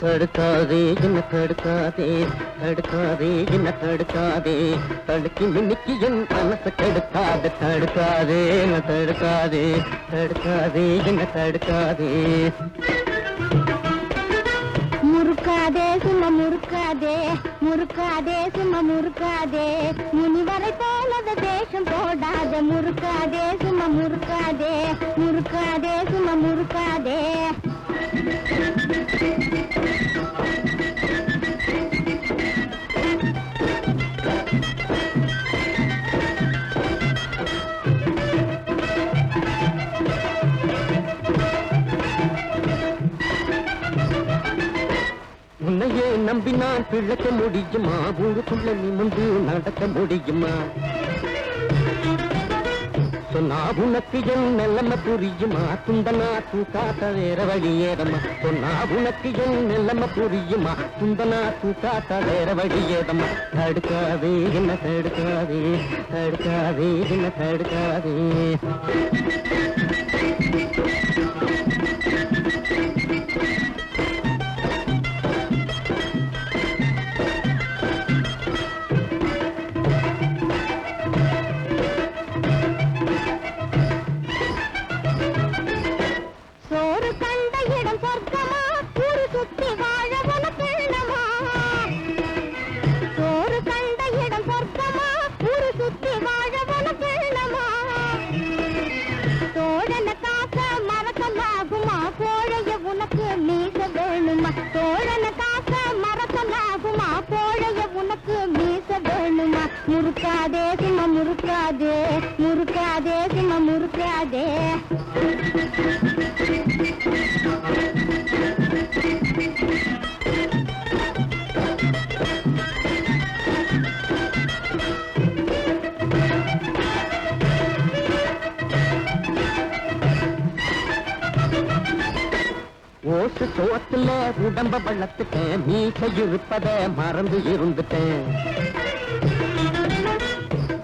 தடுக்காதே என்ன தடுக்காதே, தடுக்காதே என்ன தடுக்காதே, தடுக்கி மின்னிக்கு என் மனசை கெடுக்காதே, தடுக்காதே என்ன தடுக்காதே, தடுக்காதே என்ன தடுக்காதே. முறுக்காதே சும்மா முறுக்காதே, முறுக்காதே சும்மா முறுக்காதே, முனிவரை போலத தேசம் போடாதே, முறுக்காதே சும்மா முறுக்காதே, முறுக்காதே சும்மா முறுக்காதே. உன்னையே நம்பி நான் பிழைக்க முடியுமா, ஊருக்குள்ள நிமிந்து நடக்க முடியுமா, சொன்னா உனக்கு என் நிலைமை புரியுமா, துந்தனா தூக்காத்த வேற வழி ஏதம்மா, சொன்னா உனக்கு என் நிலைமை புரியுமா, துந்தனா தூக்காத்த வேற வழி ஏதம்மா. தடுக்காதே என்ன தடுக்காதே, தடுக்காதே என்ன தடுக்காதே. சோறு கண்ட இடம் சொர்க்கமா, ஊரு சுத்தி வாழ உனக்கெண்ணமா, சோறு கண்ட இடம் சொர்க்கமா, ஊரு சுத்தி வாழ உனக்கெண்ணமா, தோழன காக்க மறக்கலாகுமா, கோழைய உனக்கு மீச வேணுமா, தோழன காக்க மறக்கலாகுமா, கோழைய உனக்கு மீச வேணுமா. முறுக்காதே சும்மா முறுக்காதே, முறுக்காதே சும்மா முறுக்காதே. ஓசு சோத்துல உடம்ப வளர்த்துட்டேன், மீச இருப்பத மறந்து இருந்துட்டேன்,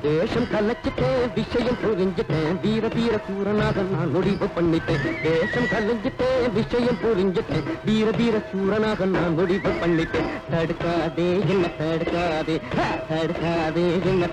தேசம் கலைச்சிட்டேன் விஷயம் புரிஞ்சுட்டேன், வீர தீர சூரனாக நான் முடிவு பண்ணிட்டேன், தேசம் கலைஞ்சிட்டேன் விஷயம் புரிஞ்சுட்டேன், வீர தீர சூரனாக நான் முடிவு பண்ணிட்டேன். தடுக்காதே என்ன தடுக்காதே, தடுக்காதே என்ன